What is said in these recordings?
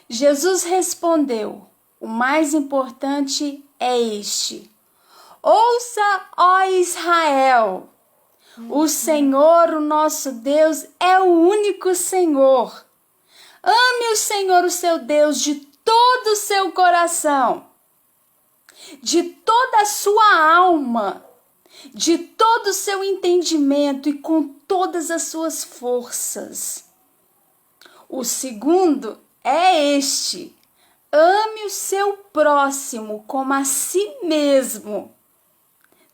Jesus respondeu: o mais importante é este: ouça, ó Israel, o Senhor, o nosso Deus, é o único Senhor. Ame o Senhor, o seu Deus, de todo o seu coração, de toda a sua alma, de todo o seu entendimento e com todas as suas forças. O segundo é este: ame o seu próximo como a si mesmo.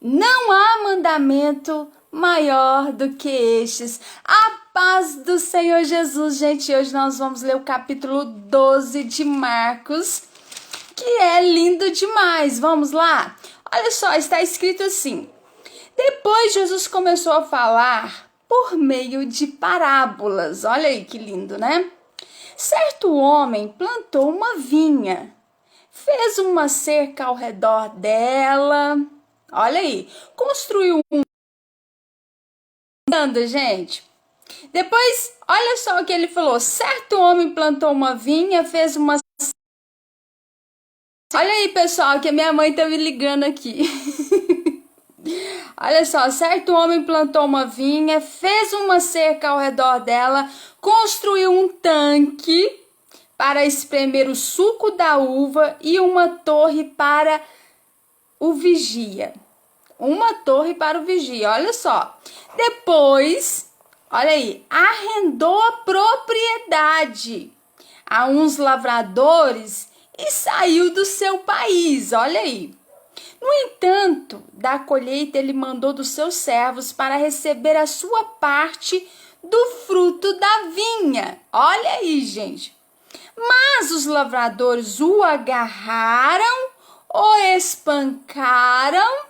Não há mandamento maior do que estes. A paz do Senhor Jesus, gente. Hoje nós vamos ler o capítulo 12 de Marcos, que é lindo demais. Vamos lá? Olha só, está escrito assim: depois Jesus começou a falar por meio de parábolas. Olha aí que lindo, né? Certo homem plantou uma vinha, fez uma cerca ao redor dela. Olha aí, construiu gente. Depois, olha só o que ele falou. Certo homem plantou uma vinha, fez uma... Olha aí, pessoal, que a minha mãe tá me ligando aqui. Olha só, certo homem plantou uma vinha, fez uma cerca ao redor dela, construiu um tanque para espremer o suco da uva e uma torre para o vigia. Uma torre para o vigia, olha só. Depois, olha aí, arrendou a propriedade a uns lavradores e saiu do seu país, olha aí. No entanto, da colheita ele mandou dos seus servos para receber a sua parte do fruto da vinha. Olha aí, gente. Mas os lavradores o agarraram, o espancaram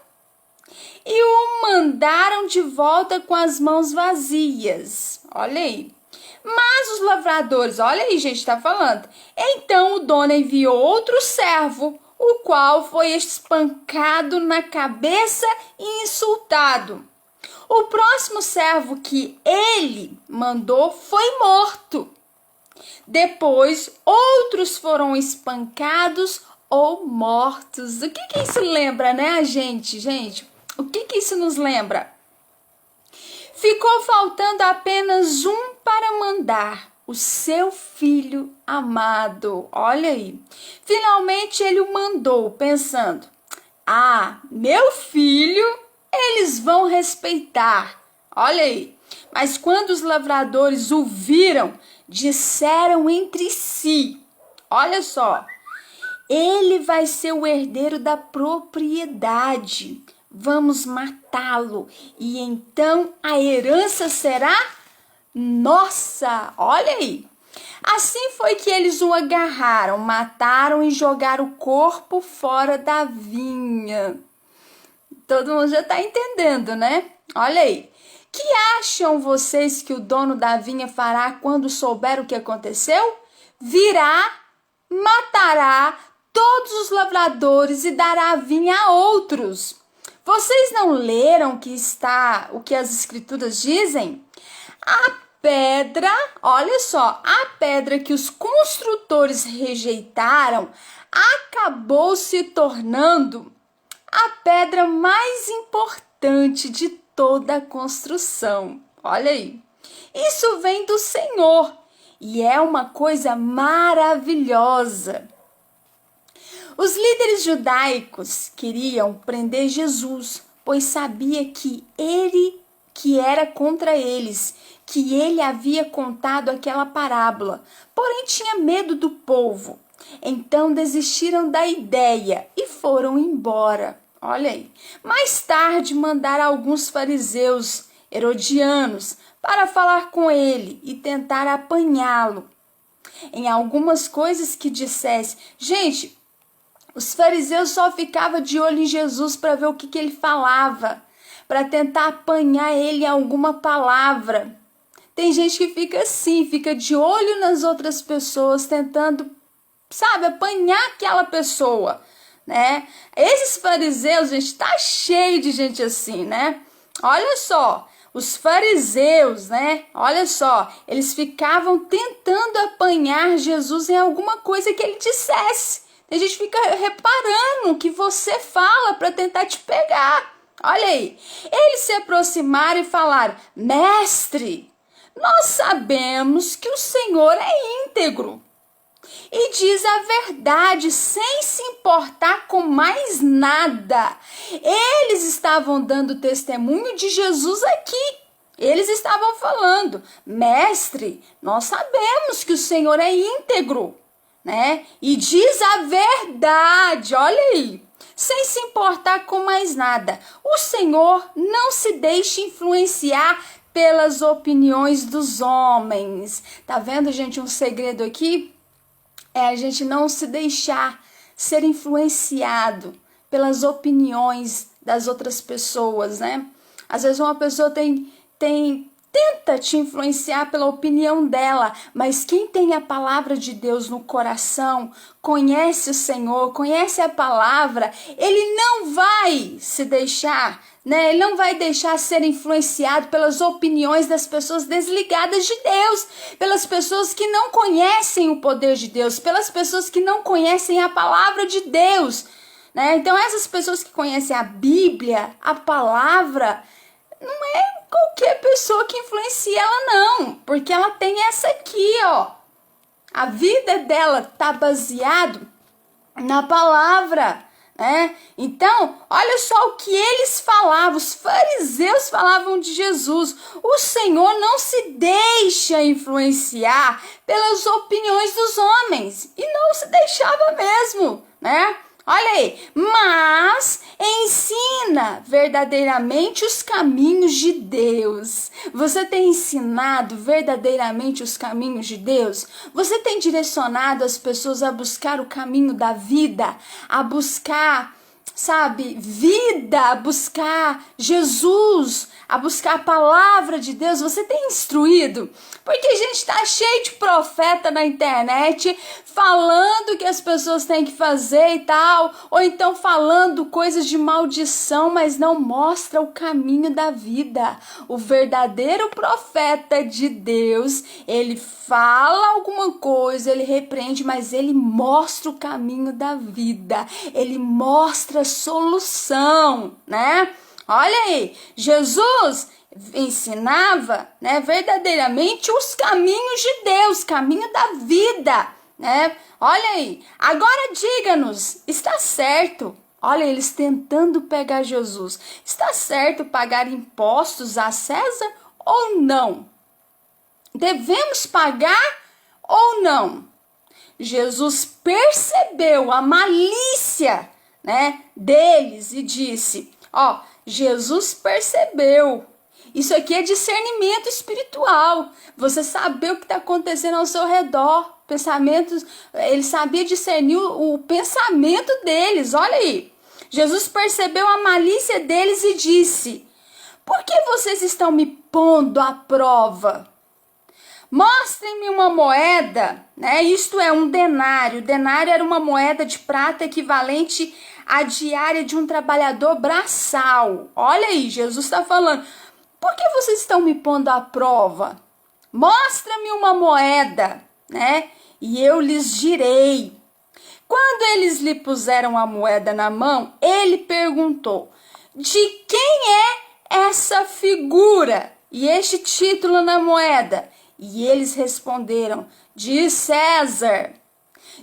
e o mandaram de volta com as mãos vazias. Olha aí. Mas os lavradores, olha aí, gente, está falando. Então o dono enviou outro servo, o qual foi espancado na cabeça e insultado. O próximo servo que ele mandou foi morto. Depois, outros foram espancados ou mortos. O que isso lembra, né, a gente? O que isso nos lembra? Ficou faltando apenas um para mandar, o seu filho amado. Olha aí. Finalmente ele o mandou, pensando: ah, meu filho, eles vão respeitar. Olha aí. Mas quando os lavradores o viram, disseram entre si: olha só, ele vai ser o herdeiro da propriedade. Vamos matá-lo e então a herança será nossa. Olha aí. Assim foi que eles o agarraram, mataram e jogaram o corpo fora da vinha. Todo mundo já está entendendo, né? Olha aí. Que acham vocês que o dono da vinha fará quando souber o que aconteceu? Virá, matará todos os lavradores e dará a vinha a outros. Vocês não leram o que as escrituras dizem? A pedra, olha só, a pedra que os construtores rejeitaram acabou se tornando a pedra mais importante de toda a construção. Olha aí. Isso vem do Senhor e é uma coisa maravilhosa. Os líderes judaicos queriam prender Jesus, pois sabia que era contra eles, que ele havia contado aquela parábola, porém tinha medo do povo. Então desistiram da ideia e foram embora. Olha aí. Mais tarde mandaram alguns fariseus herodianos para falar com ele e tentar apanhá-lo em algumas coisas que dissesse. Gente, os fariseus só ficavam de olho em Jesus para ver o que ele falava, para tentar apanhar ele em alguma palavra. Tem gente que fica assim, fica de olho nas outras pessoas, tentando, sabe, apanhar aquela pessoa, né? Esses fariseus, gente, tá cheio de gente assim, né? Olha só, Os fariseus, né? Olha só, eles ficavam tentando apanhar Jesus em alguma coisa que ele dissesse. A gente fica reparando o que você fala para tentar te pegar. Olha aí. Eles se aproximaram e falaram: Mestre, nós sabemos que o Senhor é íntegro e diz a verdade sem se importar com mais nada. Eles estavam dando testemunho de Jesus aqui. Eles estavam falando: Mestre, nós sabemos que o Senhor é íntegro, né? E diz a verdade, olha aí, sem se importar com mais nada. O Senhor não se deixa influenciar pelas opiniões dos homens. Tá vendo, gente, um segredo aqui? É a gente não se deixar ser influenciado pelas opiniões das outras pessoas, né? Às vezes uma pessoa tenta te influenciar pela opinião dela, mas quem tem a palavra de Deus no coração, conhece o Senhor, conhece a palavra, ele não vai se deixar, né? Ele não vai deixar ser influenciado pelas opiniões das pessoas desligadas de Deus, pelas pessoas que não conhecem o poder de Deus, pelas pessoas que não conhecem a palavra de Deus, né? Então essas pessoas que conhecem a Bíblia, a palavra, não é qualquer pessoa que influencia ela não, porque ela tem essa aqui, ó. A vida dela tá baseado na palavra, né? Então, olha só o que eles falavam, os fariseus falavam de Jesus. O Senhor não se deixa influenciar pelas opiniões dos homens, e não se deixava mesmo, né? Olha aí, mas ensina verdadeiramente os caminhos de Deus. Você tem ensinado verdadeiramente os caminhos de Deus? Você tem direcionado as pessoas a buscar o caminho da vida, a buscar, sabe, vida, a buscar Jesus, a buscar a palavra de Deus? Você tem instruído? Porque a gente está cheio de profeta na internet falando que as pessoas têm que fazer e tal, ou então falando coisas de maldição, mas não mostra o caminho da vida. O verdadeiro profeta de Deus, ele fala alguma coisa, ele repreende, mas ele mostra o caminho da vida, ele mostra a solução, né? Olha aí, Jesus ensinava, né, verdadeiramente os caminhos de Deus, caminho da vida, né? Olha aí, agora diga-nos, está certo? Olha, eles tentando pegar Jesus, está certo pagar impostos a César ou não? Devemos pagar ou não? Jesus percebeu a malícia, né, deles e disse, ó, Jesus percebeu. Isso aqui é discernimento espiritual. Você saber o que está acontecendo ao seu redor. Pensamentos, ele sabia discernir o pensamento deles. Olha aí. Jesus percebeu a malícia deles e disse: por que vocês estão me pondo à prova? Mostrem-me uma moeda, né? Isto é, um denário. O denário era uma moeda de prata equivalente à diária de um trabalhador braçal. Olha aí, Jesus está falando: por que vocês estão me pondo à prova? Mostra-me uma moeda, né? E eu lhes direi. Quando eles lhe puseram a moeda na mão, ele perguntou: de quem é essa figura e este título na moeda? E eles responderam: de César.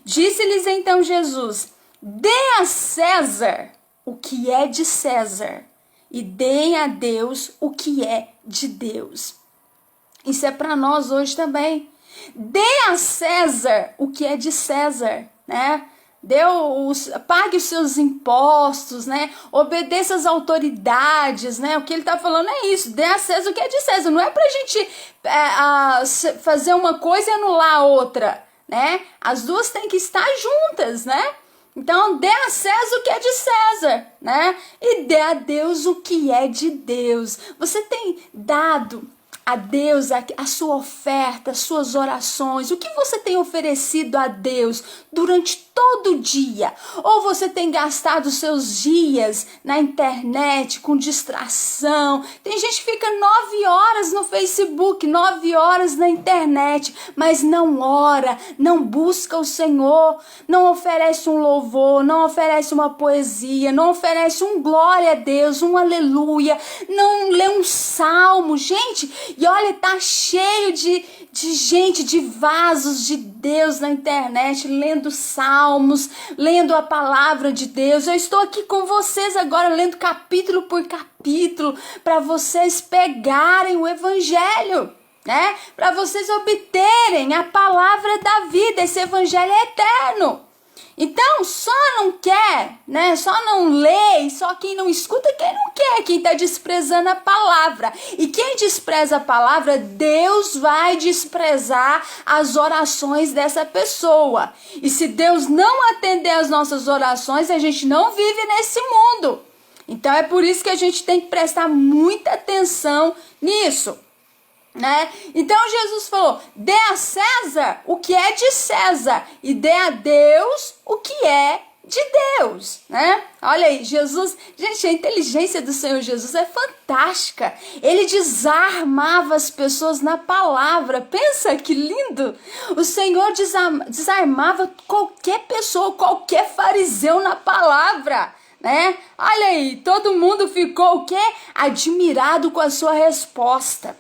Disse-lhes então Jesus: dê a César o que é de César, e deem a Deus o que é de Deus. Isso é para nós hoje também. Dê a César o que é de César, né? Pague os seus impostos, né? Obedeça às autoridades, né? O que ele está falando é isso: dê a César o que é de César. Não é para a gente fazer uma coisa e anular a outra, né? As duas têm que estar juntas, né? Então, dê a César o que é de César, né? E dê a Deus o que é de Deus. Você tem dado a Deus a sua oferta, as suas orações? O que você tem oferecido a Deus durante todo o dia? Ou você tem gastado os seus dias na internet com distração? Tem gente que fica 9 horas no Facebook, 9 horas na internet, mas não ora, não busca o Senhor, não oferece um louvor, não oferece uma poesia, não oferece um glória a Deus, um aleluia, não lê um salmo, gente. E olha, tá cheio de gente, de vasos de Deus na internet, lendo salmos, lendo a palavra de Deus. Eu estou aqui com vocês agora, lendo capítulo por capítulo, para vocês pegarem o evangelho, né? Para vocês obterem a palavra da vida. Esse evangelho é eterno. Então, só não quer, né? Só não lê, e só quem não escuta, quem não quer, quem está desprezando a palavra. E quem despreza a palavra, Deus vai desprezar as orações dessa pessoa. E se Deus não atender as nossas orações, a gente não vive nesse mundo. Então, é por isso que a gente tem que prestar muita atenção nisso, né? Então Jesus falou: dê a César o que é de César e dê a Deus o que é de Deus, né? Olha aí, Jesus, gente, a inteligência do Senhor Jesus é fantástica. Ele desarmava as pessoas na palavra. Pensa que lindo! O Senhor desarmava qualquer pessoa, qualquer fariseu na palavra, né? Olha aí, todo mundo ficou o quê? Admirado com a sua resposta.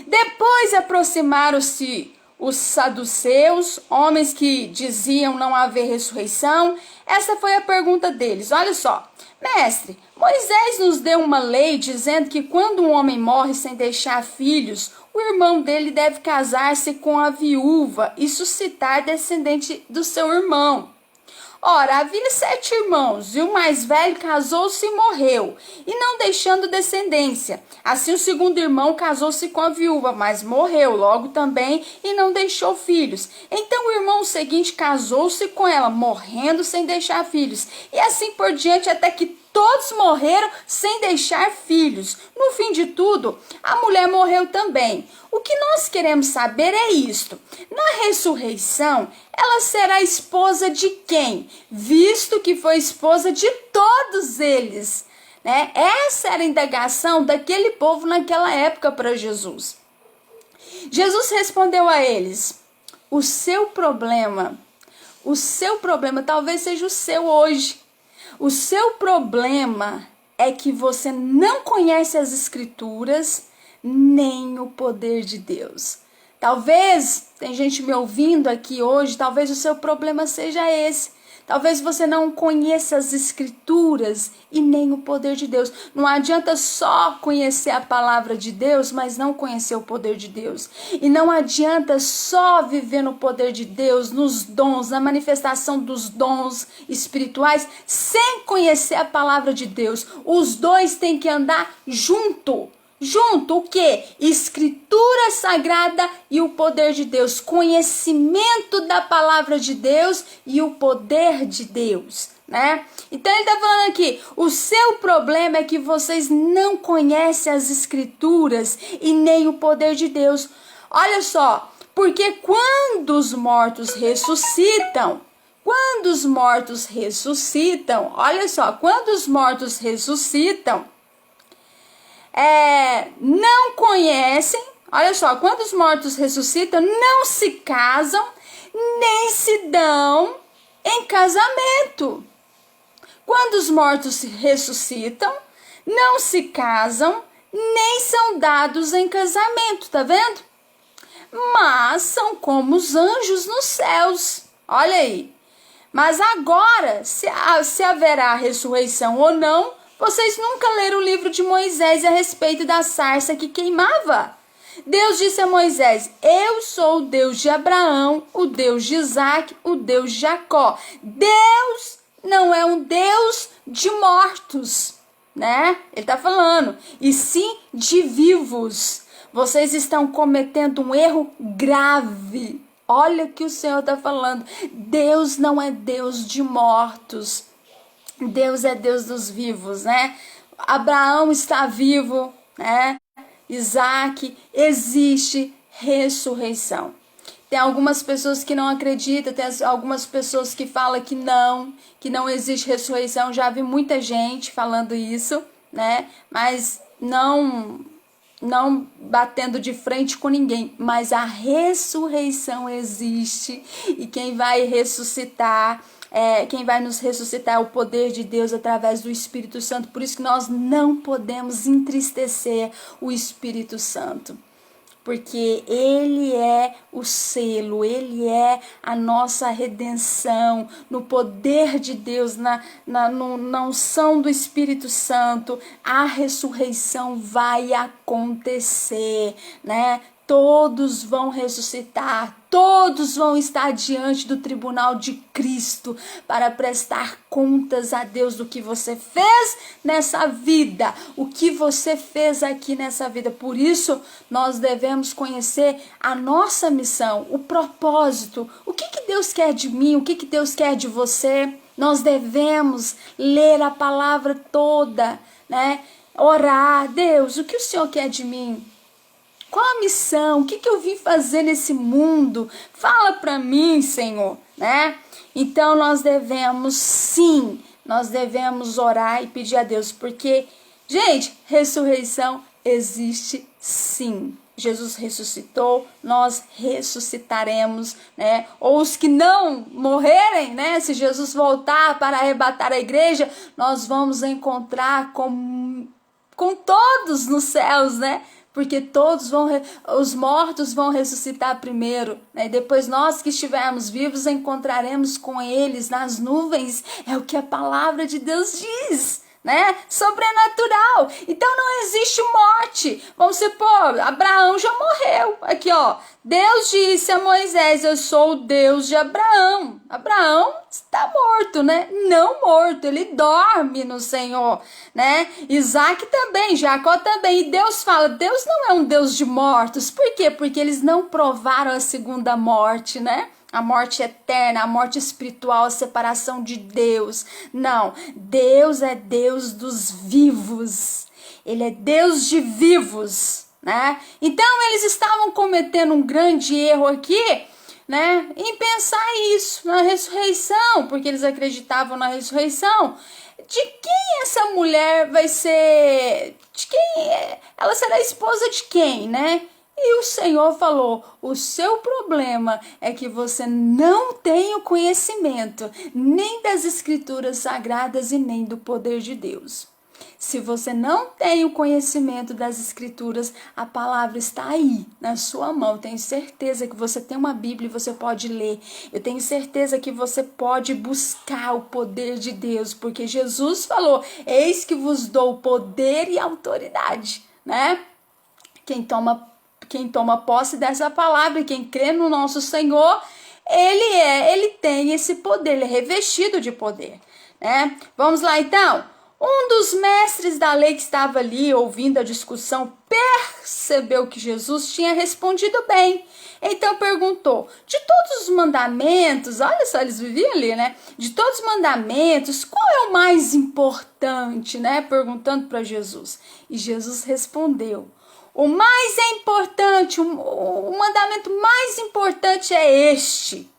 Depois aproximaram-se os saduceus, homens que diziam não haver ressurreição. Essa foi a pergunta deles. Olha só: mestre, Moisés nos deu uma lei dizendo que quando um homem morre sem deixar filhos, o irmão dele deve casar-se com a viúva e suscitar descendente do seu irmão. Ora, havia 7 irmãos, e o mais velho casou-se e morreu, e não deixando descendência. Assim o segundo irmão casou-se com a viúva, mas morreu logo também, e não deixou filhos. Então o irmão seguinte casou-se com ela, morrendo sem deixar filhos. E assim por diante, até que todos morreram sem deixar filhos. No fim de tudo, a mulher morreu também. O que nós queremos saber é isto: na ressurreição, ela será esposa de quem? Visto que foi esposa de todos eles, né? Essa era a indagação daquele povo naquela época para Jesus. Jesus respondeu a eles: o seu problema talvez seja o seu hoje. O seu problema é que você não conhece as Escrituras nem o poder de Deus. Talvez, tem gente me ouvindo aqui hoje, talvez o seu problema seja esse. Talvez você não conheça as Escrituras e nem o poder de Deus. Não adianta só conhecer a palavra de Deus, mas não conhecer o poder de Deus. E não adianta só viver no poder de Deus, nos dons, na manifestação dos dons espirituais, sem conhecer a palavra de Deus. Os dois têm que andar junto. Junto o que? Escritura sagrada e o poder de Deus. Conhecimento da palavra de Deus e o poder de Deus, né? Então ele está falando aqui: o seu problema é que vocês não conhecem as Escrituras e nem o poder de Deus. Olha só, porque quando os mortos ressuscitam, olha só, quando os mortos ressuscitam, não conhecem, olha só, quando os mortos ressuscitam, não se casam, nem se dão em casamento. Quando os mortos ressuscitam, não se casam, nem são dados em casamento, tá vendo? Mas são como os anjos nos céus, olha aí. Mas agora, se haverá ressurreição ou não, vocês nunca leram o livro de Moisés a respeito da sarça que queimava? Deus disse a Moisés: eu sou o Deus de Abraão, o Deus de Isaac, o Deus de Jacó. Deus não é um Deus de mortos, né? Ele está falando, e sim de vivos. Vocês estão cometendo um erro grave. Olha o que o Senhor está falando. Deus não é Deus de mortos. Deus é Deus dos vivos, né? Abraão está vivo, né? Isaac, existe ressurreição. Tem algumas pessoas que não acreditam, tem algumas pessoas que falam que não existe ressurreição. Já vi muita gente falando isso, né? Mas não batendo de frente com ninguém, mas a ressurreição existe, e quem vai ressuscitar, quem vai nos ressuscitar é o poder de Deus através do Espírito Santo. Por isso que nós não podemos entristecer o Espírito Santo, porque ele é o selo, ele é a nossa redenção, no poder de Deus, na unção do Espírito Santo, a ressurreição vai acontecer, né? Todos vão ressuscitar, todos vão estar diante do tribunal de Cristo para prestar contas a Deus do que você fez nessa vida, o que você fez aqui nessa vida. Por isso, nós devemos conhecer a nossa missão, o propósito, o que Deus quer de mim, o que Deus quer de você. Nós devemos ler a palavra toda, né? Orar, Deus, o que o Senhor quer de mim? Qual a missão? O que eu vim fazer nesse mundo? Fala para mim, Senhor, né? Então nós devemos, sim, nós devemos orar e pedir a Deus, porque, gente, ressurreição existe sim. Jesus ressuscitou, nós ressuscitaremos, né? Ou os que não morrerem, né? Se Jesus voltar para arrebatar a igreja, nós vamos encontrar com todos nos céus, né? Porque todos os mortos vão ressuscitar primeiro, né? Depois nós que estivermos vivos encontraremos com eles nas nuvens. É o que a palavra de Deus diz, né? Sobrenatural. Então não existe morte. Vamos supor, Abraão já morreu. Aqui, ó. Deus disse a Moisés: eu sou o Deus de Abraão. Abraão está morto, né? Não morto, ele dorme no Senhor, né? Isaac também, Jacó também. E Deus fala: Deus não é um Deus de mortos. Por quê? Porque eles não provaram a segunda morte, né? A morte eterna, a morte espiritual, a separação de Deus. Não, Deus é Deus dos vivos. Ele é Deus de vivos, né? Então eles estavam cometendo um grande erro aqui, né? Em pensar isso, na ressurreição, porque eles acreditavam na ressurreição. De quem essa mulher vai ser? De quem ela será esposa de quem, né? E o Senhor falou: o seu problema é que você não tem o conhecimento nem das escrituras sagradas e nem do poder de Deus. Se você não tem o conhecimento das escrituras, a palavra está aí, na sua mão. Tenho certeza que você tem uma Bíblia e você pode ler. Eu tenho certeza que você pode buscar o poder de Deus, porque Jesus falou: eis que vos dou poder e autoridade, né? Quem toma posse dessa palavra, quem crê no nosso Senhor, ele tem esse poder, ele é revestido de poder, né? Vamos lá então. Um dos mestres da lei que estava ali ouvindo a discussão percebeu que Jesus tinha respondido bem. Então perguntou: de todos os mandamentos, olha só, eles viviam ali, né? De todos os mandamentos, qual é o mais importante, né? Perguntando para Jesus. E Jesus respondeu: o mais importante, o mandamento mais importante é este: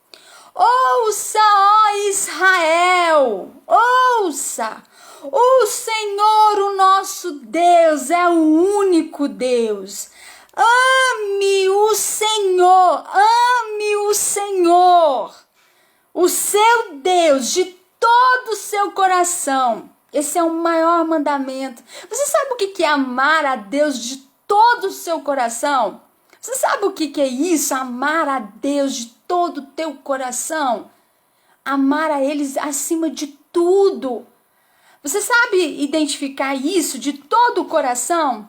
ouça, ó Israel, ouça. O Senhor, o nosso Deus, é o único Deus. Ame o Senhor, o seu Deus, de todo o seu coração. Esse é o maior mandamento. Você sabe o que é amar a Deus de todo o seu coração? Você sabe o que é isso? Amar a Deus de todo o teu coração? Amar a Ele acima de tudo. Você sabe identificar isso de todo o coração?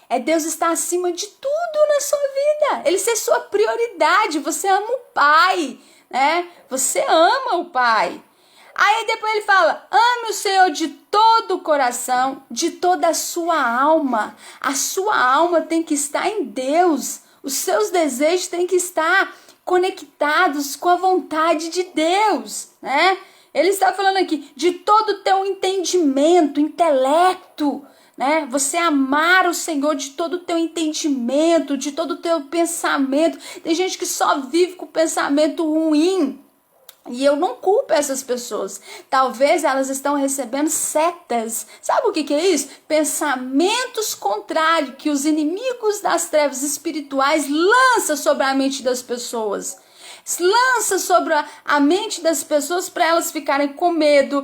É Deus estar acima de tudo na sua vida. Ele ser sua prioridade. Você ama o Pai, né? Você ama o Pai. Aí depois ele fala: ame o Senhor de todo o coração, de toda a sua alma. A sua alma tem que estar em Deus. Os seus desejos têm que estar conectados com a vontade de Deus, né? Ele está falando aqui de todo o teu entendimento, intelecto, né? Você amar o Senhor de todo o teu entendimento, de todo o teu pensamento. Tem gente que só vive com pensamento ruim. E eu não culpo essas pessoas. Talvez elas estão recebendo setas. Sabe o que é isso? Pensamentos contrários que os inimigos das trevas espirituais lançam sobre a mente das pessoas. Lança sobre a mente das pessoas para elas ficarem com medo,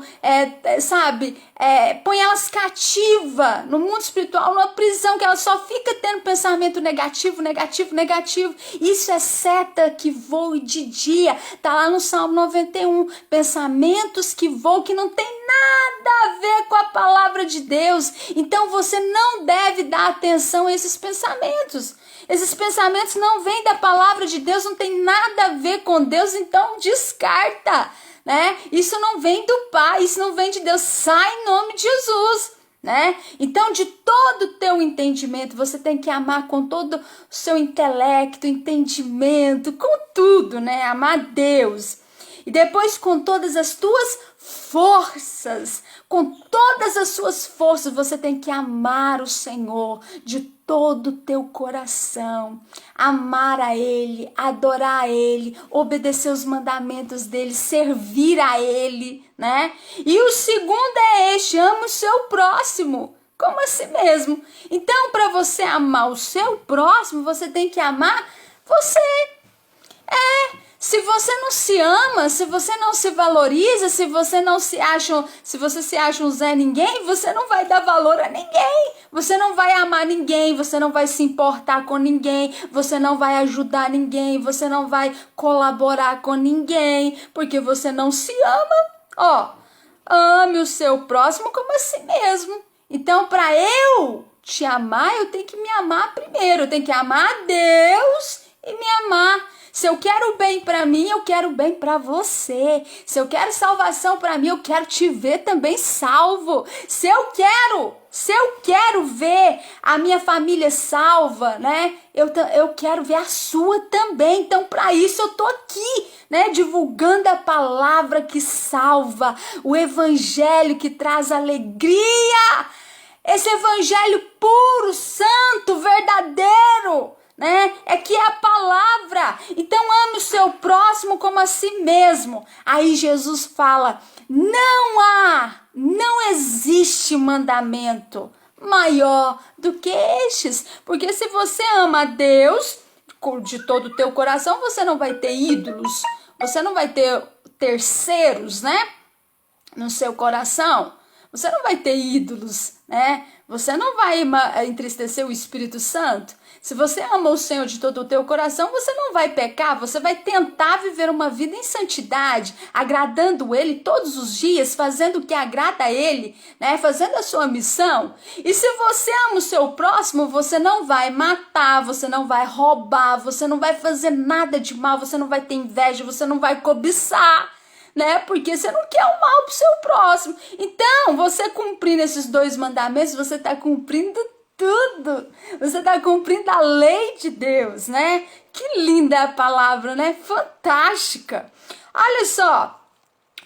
põe elas cativa no mundo espiritual, numa prisão que ela só fica tendo pensamento negativo, negativo, negativo. Isso é seta que voa de dia, tá lá no Salmo 91, pensamentos que voam, que não tem nada a ver com a palavra de Deus. Então você não deve dar atenção a esses pensamentos. Esses pensamentos não vêm da palavra de Deus, não tem nada a ver com Deus, então descarta, né? Isso não vem do Pai, isso não vem de Deus, sai em nome de Jesus, né? Então, de todo o teu entendimento, você tem que amar com todo o seu intelecto, entendimento, com tudo, né? Amar Deus. E depois com todas as tuas forças, com todas as suas forças, você tem que amar o Senhor de todo o teu coração, amar a Ele, adorar a Ele, obedecer os mandamentos dEle, servir a Ele, né? E o segundo é este, ama o seu próximo, como a si mesmo. Então, para você amar o seu próximo, você tem que amar você. Se você não se ama, se você não se valoriza, se você se acha um Zé Ninguém, você não vai dar valor a ninguém. Você não vai amar ninguém, você não vai se importar com ninguém, você não vai ajudar ninguém, você não vai colaborar com ninguém, porque você não se ama. Ame o seu próximo como a si mesmo. Então, para eu te amar, eu tenho que me amar primeiro. Eu tenho que amar a Deus e me amar. Se eu quero o bem para mim, eu quero o bem para você. Se eu quero salvação para mim, eu quero te ver também salvo. Se eu quero ver a minha família salva, né? Eu quero ver a sua também. Então, para isso eu tô aqui, né? Divulgando a palavra que salva, o evangelho que traz alegria. Esse evangelho puro, santo, verdadeiro, né? É que é a palavra. Então ame o seu próximo como a si mesmo. Aí Jesus fala: não existe mandamento maior do que estes. Porque se você ama a Deus de todo o teu coração, você não vai ter ídolos, você não vai ter terceiros, né? No seu coração. Você não vai ter ídolos, né? Você não vai entristecer o Espírito Santo. Se você ama o Senhor de todo o teu coração, você não vai pecar, você vai tentar viver uma vida em santidade, agradando Ele todos os dias, fazendo o que agrada a Ele, né? Fazendo a sua missão. E se você ama o seu próximo, você não vai matar, você não vai roubar, você não vai fazer nada de mal, você não vai ter inveja, você não vai cobiçar, né? Porque você não quer o mal pro seu próximo. Então, você cumprindo esses 2 mandamentos, você está cumprindo tudo. Você está cumprindo a lei de Deus, né? Que linda é a palavra, né? Fantástica. Olha só,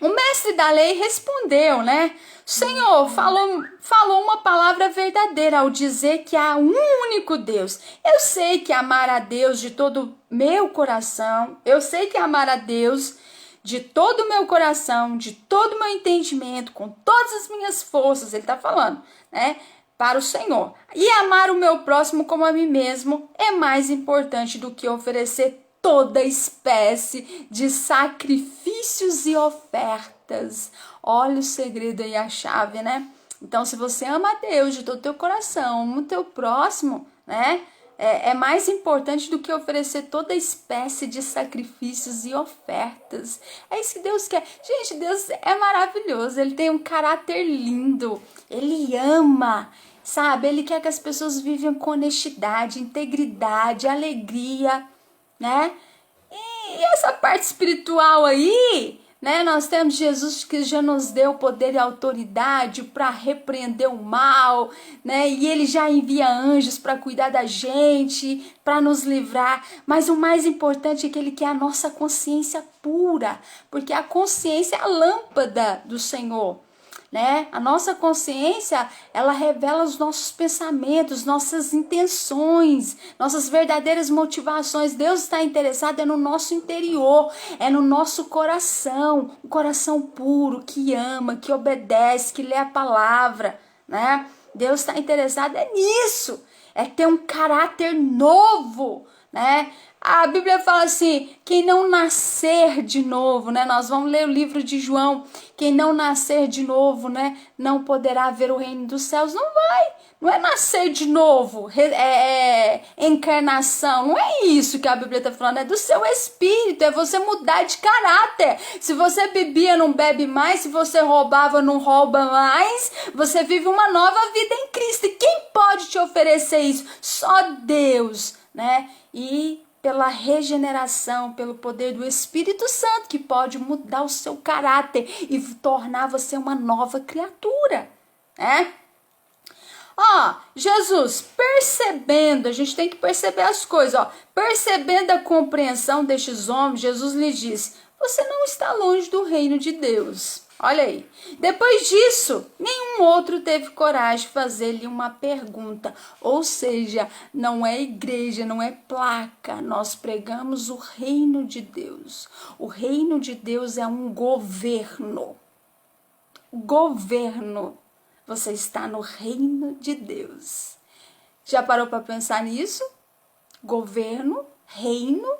o mestre da lei respondeu, né? O Senhor falou uma palavra verdadeira ao dizer que há um único Deus. Eu sei que amar a Deus de todo o meu coração, eu sei que amar a Deus de todo o meu coração, de todo o meu entendimento, com todas as minhas forças, ele está falando, né? Para o Senhor. E amar o meu próximo como a mim mesmo é mais importante do que oferecer toda espécie de sacrifícios e ofertas. Olha o segredo aí, a chave, né? Então, se você ama a Deus de todo o teu coração, ama o teu próximo, né? É mais importante do que oferecer toda espécie de sacrifícios e ofertas. É isso que Deus quer. Gente, Deus é maravilhoso. Ele tem um caráter lindo. Ele ama, sabe? Ele quer que as pessoas vivam com honestidade, integridade, alegria, né? E essa parte espiritual aí, né? Nós temos Jesus que já nos deu poder e autoridade para repreender o mal, né? E ele já envia anjos para cuidar da gente, para nos livrar. Mas o mais importante é que ele quer a nossa consciência pura, porque a consciência é a lâmpada do Senhor. né? A nossa consciência, ela revela os nossos pensamentos, nossas intenções, nossas verdadeiras motivações. Deus está interessado no nosso interior, é no nosso coração, um coração puro, que ama, que obedece, que lê a palavra, né? Deus está interessado nisso, é ter um caráter novo, né? A Bíblia fala assim, quem não nascer de novo, né? Nós vamos ler o livro de João, quem não nascer de novo, né? Não poderá ver o reino dos céus, não é nascer de novo, encarnação, não é isso que a Bíblia está falando, é do seu espírito, é você mudar de caráter. Se você bebia, não bebe mais, se você roubava, não rouba mais, você vive uma nova vida em Cristo. E quem pode te oferecer isso? Só Deus, né? E pela regeneração, pelo poder do Espírito Santo, que pode mudar o seu caráter e tornar você uma nova criatura, né? Jesus, percebendo, a gente tem que perceber as coisas, percebendo a compreensão destes homens, Jesus lhe disse, você não está longe do reino de Deus. Olha aí. Depois disso, nenhum outro teve coragem de fazer-lhe uma pergunta. Ou seja, não é igreja, não é placa. Nós pregamos o reino de Deus. O reino de Deus é um governo. Governo. Você está no reino de Deus. Já parou para pensar nisso? Governo, reino,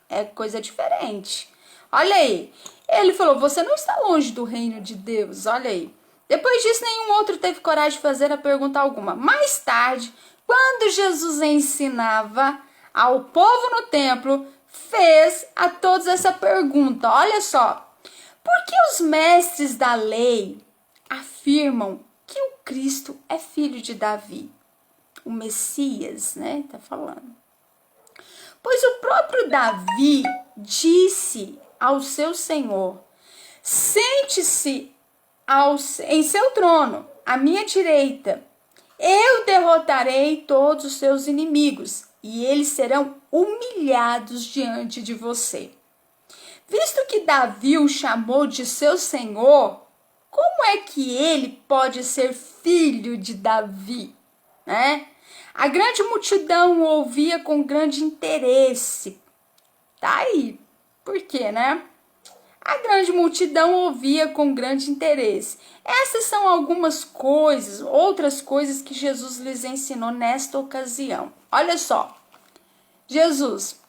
é coisa diferente. Olha aí. Ele falou, você não está longe do reino de Deus, olha aí. Depois disso, nenhum outro teve coragem de fazer a pergunta alguma. Mais tarde, quando Jesus ensinava ao povo no templo, fez a todos essa pergunta. Olha só, por que os mestres da lei afirmam que o Cristo é filho de Davi? O Messias, né, tá falando. Pois o próprio Davi disse ao seu Senhor, sente-se em seu trono, à minha direita. Eu derrotarei todos os seus inimigos, e eles serão humilhados diante de você. Visto que Davi o chamou de seu Senhor, como é que ele pode ser filho de Davi, né? A grande multidão o ouvia com grande interesse. Tá aí. Por quê, né? A grande multidão ouvia com grande interesse. Essas são algumas coisas, outras coisas que Jesus lhes ensinou nesta ocasião. Olha só. Jesus,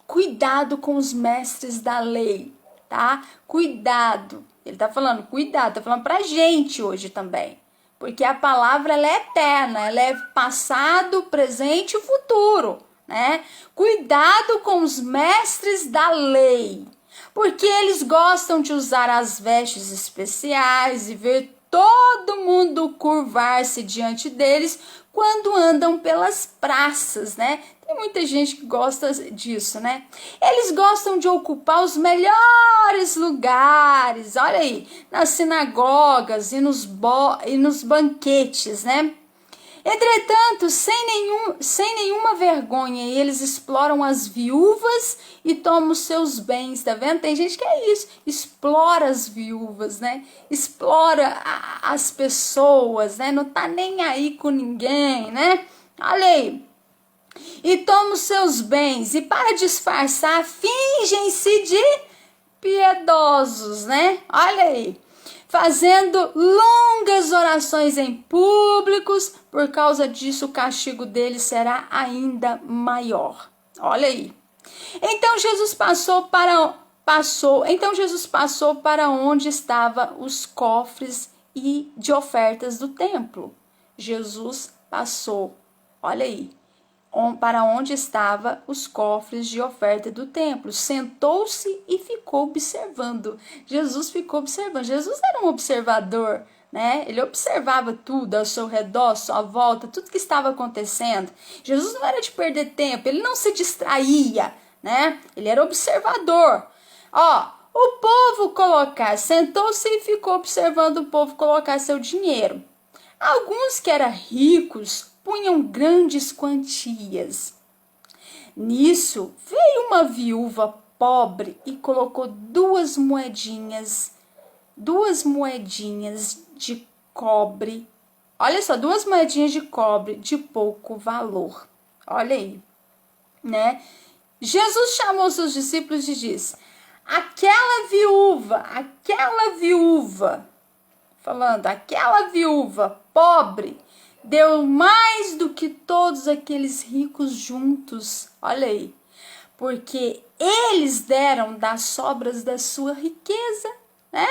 cuidado com os mestres da lei, tá? Cuidado. Ele tá falando, cuidado, tá falando pra gente hoje também. Porque a palavra, ela é eterna, ela é passado, presente e futuro, né? Cuidado com os mestres da lei, porque eles gostam de usar as vestes especiais e ver todo mundo curvar-se diante deles quando andam pelas praças, né? Tem muita gente que gosta disso, né? Eles gostam de ocupar os melhores lugares, olha aí, nas sinagogas e nos banquetes, né? Entretanto, sem nenhuma vergonha, eles exploram as viúvas e tomam os seus bens, tá vendo? Tem gente que é isso, explora as viúvas, né? Explora as pessoas, né? Não tá nem aí com ninguém, né? Olha aí. E toma os seus bens, e para disfarçar, fingem-se de piedosos, né? Olha aí. Fazendo longas orações em públicos, por causa disso o castigo deles será ainda maior. Olha aí. Então Jesus passou para onde estavam os cofres e de ofertas do templo. Jesus passou, olha aí, para onde estavam os cofres de oferta do templo. Sentou-se e ficou observando. Jesus ficou observando. Jesus era um observador, né? Ele observava tudo ao seu redor, à sua volta, tudo que estava acontecendo. Jesus não era de perder tempo, ele não se distraía, né? Ele era observador. O povo sentou-se e ficou observando o povo colocar seu dinheiro. Alguns que eram ricos punham grandes quantias. Nisso, veio uma viúva pobre e colocou 2 moedinhas 2 moedinhas de cobre. Olha só, 2 moedinhas de cobre de pouco valor. Olha aí, né? Jesus chamou seus discípulos e disse: aquela viúva, falando, aquela viúva pobre deu mais do que todos aqueles ricos juntos. Olha aí, porque eles deram das sobras da sua riqueza, né?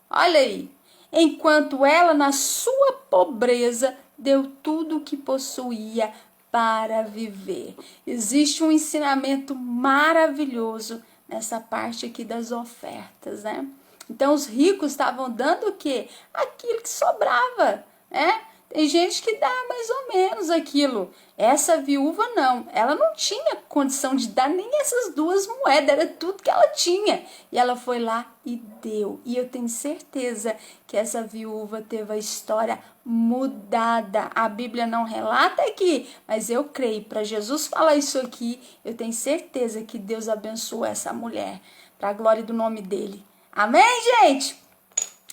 Olha aí, enquanto ela, na sua pobreza, deu tudo o que possuía para viver. Existe um ensinamento maravilhoso nessa parte aqui das ofertas, né? Então os ricos estavam dando o quê? Aquilo que sobrava, né? Tem gente que dá mais ou menos aquilo. Essa viúva não, ela não tinha condição de dar nem essas 2 moedas, era tudo que ela tinha. E ela foi lá e deu. E eu tenho certeza que essa viúva teve a história mudada. A Bíblia não relata aqui, mas eu creio, para Jesus falar isso aqui, eu tenho certeza que Deus abençoou essa mulher, para a glória do nome dele. Amém, gente?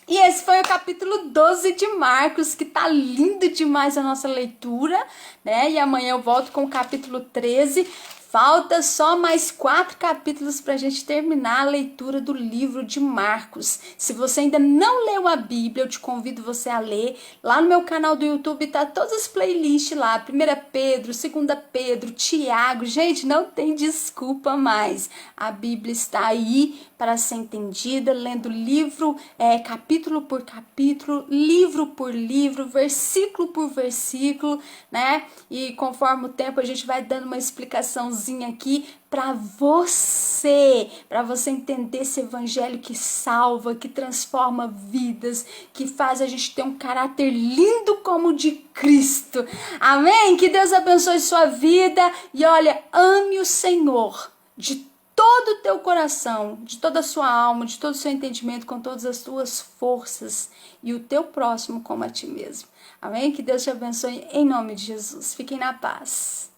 E esse foi o capítulo 12 de Marcos, que tá lindo demais a nossa leitura, né? E amanhã eu volto com o capítulo 13. Falta só mais 4 capítulos para a gente terminar a leitura do livro de Marcos. Se você ainda não leu a Bíblia, eu te convido você a ler. Lá no meu canal do YouTube tá todas as playlists lá. 1 Pedro, 2 Pedro, Tiago. Gente, não tem desculpa mais. A Bíblia está aí para ser entendida, lendo livro, capítulo por capítulo, livro por livro, versículo por versículo, né? E conforme o tempo a gente vai dando uma explicaçãozinha aqui para você entender esse evangelho que salva, que transforma vidas, que faz a gente ter um caráter lindo como o de Cristo. Amém? Que Deus abençoe sua vida e olha, ame o Senhor de todo o teu coração, de toda a sua alma, de todo o seu entendimento, com todas as tuas forças e o teu próximo como a ti mesmo. Amém? Que Deus te abençoe em nome de Jesus. Fiquem na paz.